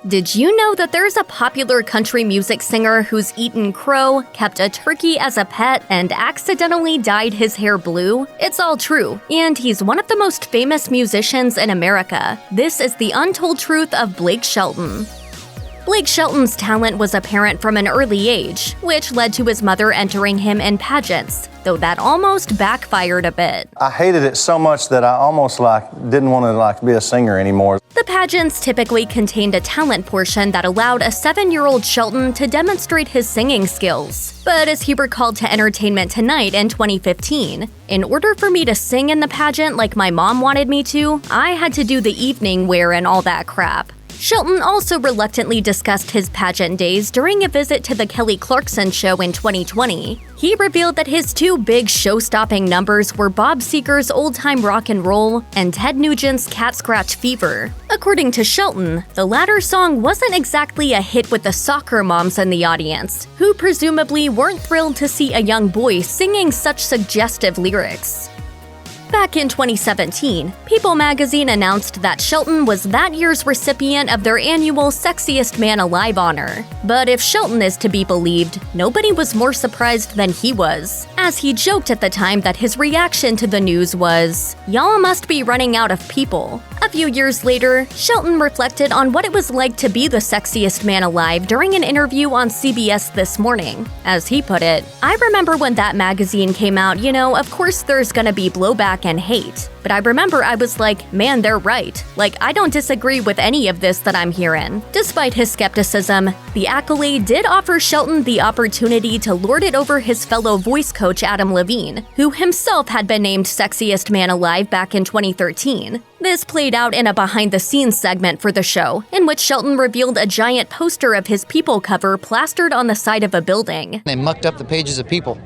Did you know that there's a popular country music singer who's eaten crow, kept a turkey as a pet, and accidentally dyed his hair blue? It's all true, and he's one of the most famous musicians in America. This is the untold truth of Blake Shelton. Blake Shelton's talent was apparent from an early age, which led to his mother entering him in pageants, though that almost backfired a bit. I hated it so much that I almost didn't want to be a singer anymore. The pageants typically contained a talent portion that allowed a 7-year-old Shelton to demonstrate his singing skills. But as he recalled to Entertainment Tonight in 2015, in order for me to sing in the pageant like my mom wanted me to, I had to do the evening wear and all that crap. Shelton also reluctantly discussed his pageant days during a visit to the Kelly Clarkson show in 2020. He revealed that his two big show-stopping numbers were Bob Seger's Old Time Rock and Roll and Ted Nugent's Cat Scratch Fever. According to Shelton, the latter song wasn't exactly a hit with the soccer moms in the audience, who presumably weren't thrilled to see a young boy singing such suggestive lyrics. Back in 2017, People magazine announced that Shelton was that year's recipient of their annual Sexiest Man Alive honor. But if Shelton is to be believed, nobody was more surprised than he was, as he joked at the time that his reaction to the news was, "Y'all must be running out of people." A few years later, Shelton reflected on what it was like to be the sexiest man alive during an interview on CBS This Morning. As he put it, "I remember when that magazine came out, of course there's gonna be blowback and hate. But I remember I was like, man, they're right. Like, I don't disagree with any of this that I'm hearing." Despite his skepticism, the accolade did offer Shelton the opportunity to lord it over his fellow voice coach Adam Levine, who himself had been named Sexiest Man Alive back in 2013. This played out in a behind-the-scenes segment for the show, in which Shelton revealed a giant poster of his People cover plastered on the side of a building. They mucked up the pages of People.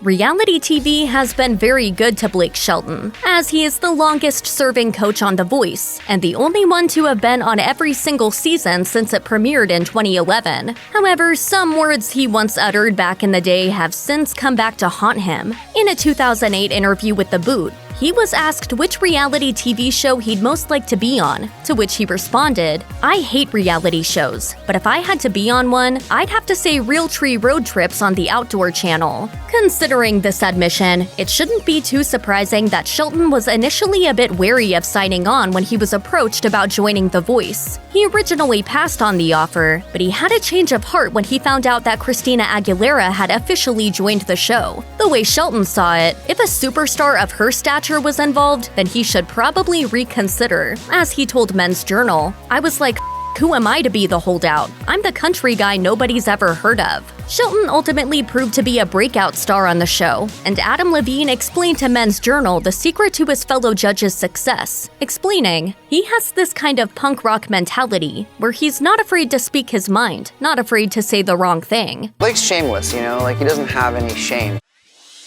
Reality TV has been very good to Blake Shelton, as he is the longest-serving coach on The Voice, and the only one to have been on every single season since it premiered in 2011. However, some words he once uttered back in the day have since come back to haunt him. In a 2008 interview with The Boot, he was asked which reality TV show he'd most like to be on, to which he responded, "I hate reality shows, but if I had to be on one, I'd have to say Realtree Road Trips on the Outdoor Channel." Considering this admission, it shouldn't be too surprising that Shelton was initially a bit wary of signing on when he was approached about joining The Voice. He originally passed on the offer, but he had a change of heart when he found out that Christina Aguilera had officially joined the show. The way Shelton saw it, if a superstar of her stature was involved, then he should probably reconsider. As he told Men's Journal, "I was like, who am I to be the holdout? I'm the country guy nobody's ever heard of." Shelton ultimately proved to be a breakout star on the show, and Adam Levine explained to Men's Journal the secret to his fellow judges' success, explaining, "He has this kind of punk rock mentality, where he's not afraid to speak his mind, not afraid to say the wrong thing." Blake's shameless, he doesn't have any shame.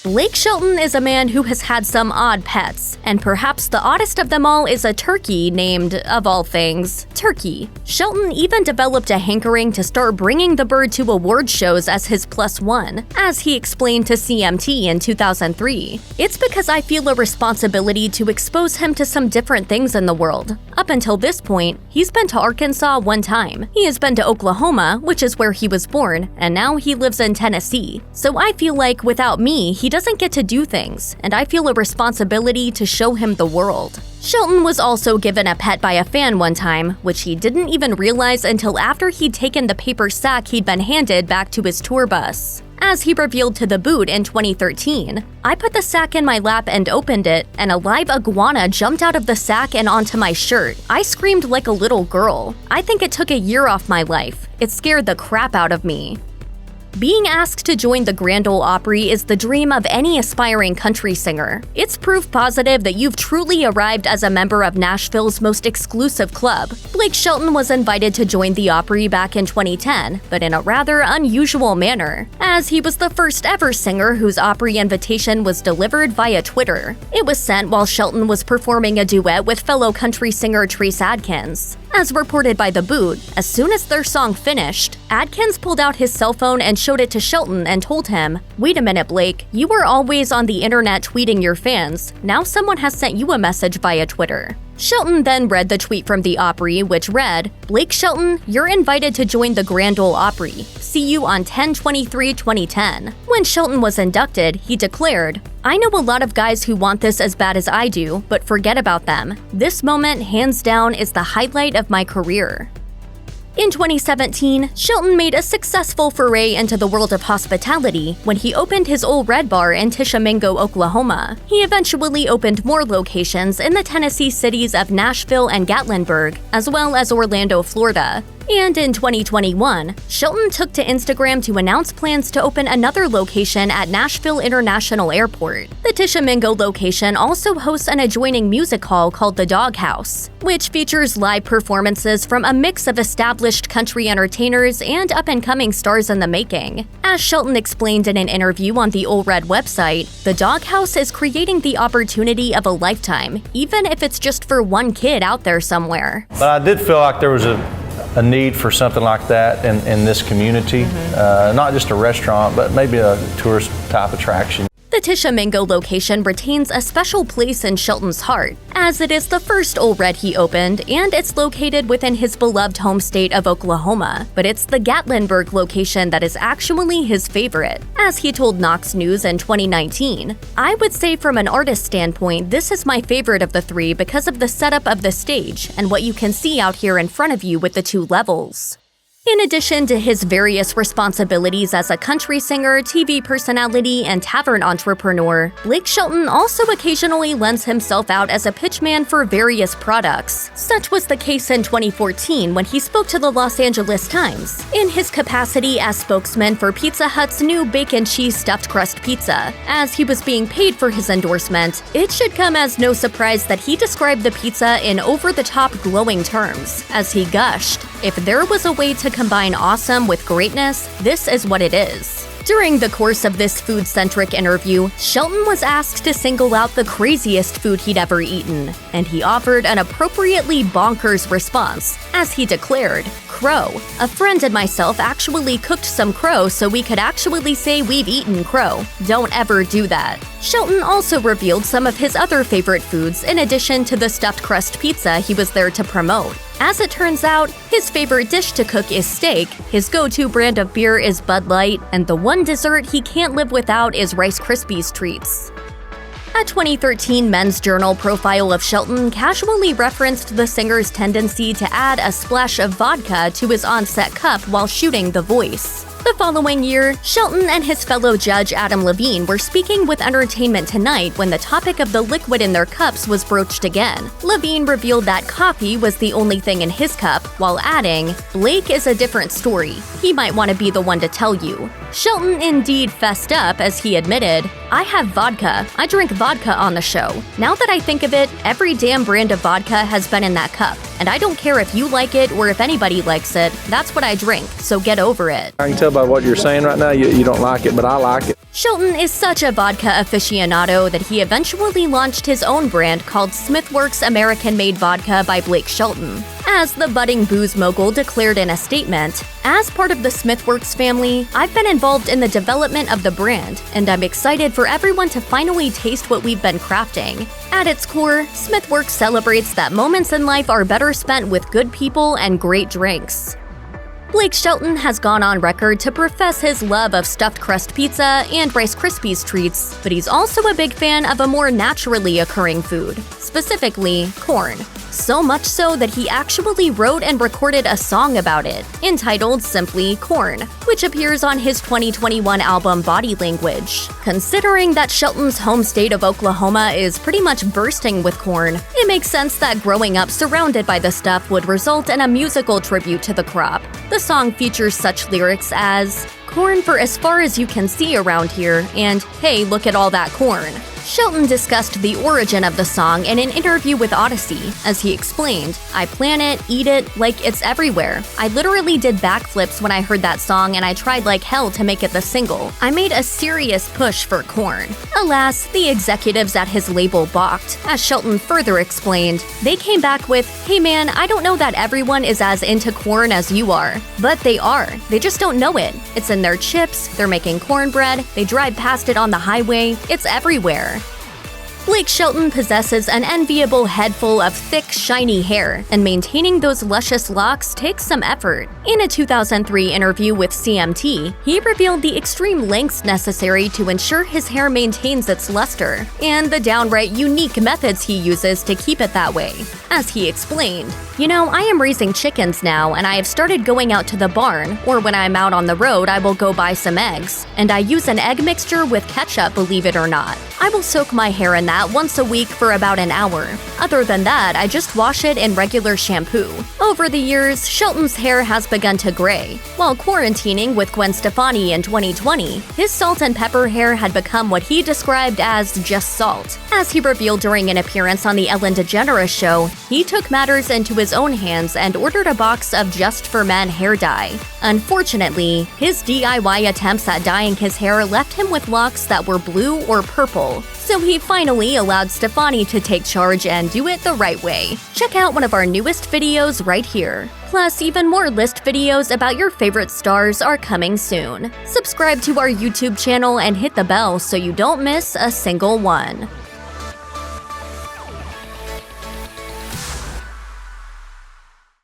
Blake Shelton is a man who has had some odd pets, and perhaps the oddest of them all is a turkey named, of all things, Turkey. Shelton even developed a hankering to start bringing the bird to award shows as his +1, as he explained to CMT in 2003. "It's because I feel a responsibility to expose him to some different things in the world. Up until this point, he's been to Arkansas one time. He has been to Oklahoma, which is where he was born, and now he lives in Tennessee. So I feel like without me, he doesn't get to do things, and I feel a responsibility to show him the world." Shelton was also given a pet by a fan one time, which he didn't even realize until after he'd taken the paper sack he'd been handed back to his tour bus. As he revealed to The Boot in 2013, "I put the sack in my lap and opened it, and a live iguana jumped out of the sack and onto my shirt. I screamed like a little girl. I think it took a year off my life. It scared the crap out of me." Being asked to join the Grand Ole Opry is the dream of any aspiring country singer. It's proof positive that you've truly arrived as a member of Nashville's most exclusive club. Blake Shelton was invited to join the Opry back in 2010, but in a rather unusual manner, as he was the first ever singer whose Opry invitation was delivered via Twitter. It was sent while Shelton was performing a duet with fellow country singer Trace Adkins. As reported by The Boot, as soon as their song finished, Adkins pulled out his cell phone and showed it to Shelton and told him, "Wait a minute, Blake, you were always on the internet tweeting your fans. Now someone has sent you a message via Twitter." Shelton then read the tweet from the Opry, which read, "Blake Shelton, you're invited to join the Grand Ole Opry. See you on 10/23/2010. When Shelton was inducted, he declared, "I know a lot of guys who want this as bad as I do, but forget about them. This moment, hands down, is the highlight of my career." In 2017, Shelton made a successful foray into the world of hospitality when he opened his Ole Red Bar in Tishomingo, Oklahoma. He eventually opened more locations in the Tennessee cities of Nashville and Gatlinburg, as well as Orlando, Florida. And in 2021, Shelton took to Instagram to announce plans to open another location at Nashville International Airport. The Tishomingo location also hosts an adjoining music hall called the Doghouse, which features live performances from a mix of established country entertainers and up-and-coming stars in the making. As Shelton explained in an interview on the Ole Red website, the Doghouse is creating the opportunity of a lifetime, even if it's just for one kid out there somewhere. But I did feel like there was a need for something like that in this community. Not just a restaurant, but maybe a tourist type attraction. The Tishomingo location retains a special place in Shelton's heart, as it is the first Ole Red he opened, and it's located within his beloved home state of Oklahoma. But it's the Gatlinburg location that is actually his favorite. As he told Knox News in 2019, "I would say from an artist standpoint, this is my favorite of the three because of the setup of the stage and what you can see out here in front of you with the two levels." In addition to his various responsibilities as a country singer, TV personality, and tavern entrepreneur, Blake Shelton also occasionally lends himself out as a pitchman for various products. Such was the case in 2014 when he spoke to the Los Angeles Times in his capacity as spokesman for Pizza Hut's new bacon cheese stuffed crust pizza. As he was being paid for his endorsement, it should come as no surprise that he described the pizza in over-the-top glowing terms, as he gushed, "If there was a way to combine awesome with greatness, this is what it is." During the course of this food-centric interview, Shelton was asked to single out the craziest food he'd ever eaten, and he offered an appropriately bonkers response, as he declared, "Crow. A friend and myself actually cooked some crow so we could actually say we've eaten crow. Don't ever do that." Shelton also revealed some of his other favorite foods in addition to the stuffed crust pizza he was there to promote. As it turns out, his favorite dish to cook is steak, his go-to brand of beer is Bud Light, and the one dessert he can't live without is Rice Krispies treats. A 2013 Men's Journal profile of Shelton casually referenced the singer's tendency to add a splash of vodka to his on-set cup while shooting The Voice. The following year, Shelton and his fellow judge Adam Levine were speaking with Entertainment Tonight when the topic of the liquid in their cups was broached again. Levine revealed that coffee was the only thing in his cup, while adding, "Blake is a different story. He might want to be the one to tell you." Shelton indeed fessed up as he admitted, "I have vodka. I drink vodka on the show. Now that I think of it, every damn brand of vodka has been in that cup. And I don't care if you like it or if anybody likes it. That's what I drink, so get over it." I can tell by what you're saying right now, you don't like it, but I like it. Shelton is such a vodka aficionado that he eventually launched his own brand called Smithworks American-Made Vodka by Blake Shelton. As the budding booze mogul declared in a statement, "As part of the Smithworks family, I've been involved in the development of the brand, and I'm excited for everyone to finally taste what we've been crafting." At its core, Smithworks celebrates that moments in life are better spent with good people and great drinks. Blake Shelton has gone on record to profess his love of stuffed crust pizza and Rice Krispies treats, but he's also a big fan of a more naturally occurring food, specifically corn. So much so that he actually wrote and recorded a song about it, entitled simply Corn, which appears on his 2021 album Body Language. Considering that Shelton's home state of Oklahoma is pretty much bursting with corn, it makes sense that growing up surrounded by the stuff would result in a musical tribute to the crop. The song features such lyrics as, "Corn for as far as you can see around here," and "Hey, look at all that corn." Shelton discussed the origin of the song in an interview with Odyssey, as he explained, "I plan it, eat it, like it's everywhere. I literally did backflips when I heard that song and I tried like hell to make it the single. I made a serious push for corn." Alas, the executives at his label balked. As Shelton further explained, they came back with, "Hey man, I don't know that everyone is as into corn as you are. But they are. They just don't know it. It's in their chips, they're making cornbread, they drive past it on the highway, it's everywhere." Blake Shelton possesses an enviable head full of thick, shiny hair, and maintaining those luscious locks takes some effort. In a 2003 interview with CMT, he revealed the extreme lengths necessary to ensure his hair maintains its luster, and the downright unique methods he uses to keep it that way. As he explained, "You know, I am raising chickens now, and I have started going out to the barn, or when I'm out on the road, I will go buy some eggs. And I use an egg mixture with ketchup, believe it or not. I will soak my hair in that once a week for about an hour. Other than that, I just wash it in regular shampoo." Over the years, Shelton's hair has begun to gray. While quarantining with Gwen Stefani in 2020, his salt and pepper hair had become what he described as just salt. As he revealed during an appearance on The Ellen DeGeneres Show, he took matters into his own hands and ordered a box of Just for Men hair dye. Unfortunately, his DIY attempts at dyeing his hair left him with locks that were blue or purple, so he finally allowed Stefani to take charge and do it the right way. Check out one of our newest videos right here. Plus, even more list videos about your favorite stars are coming soon. Subscribe to our YouTube channel and hit the bell so you don't miss a single one.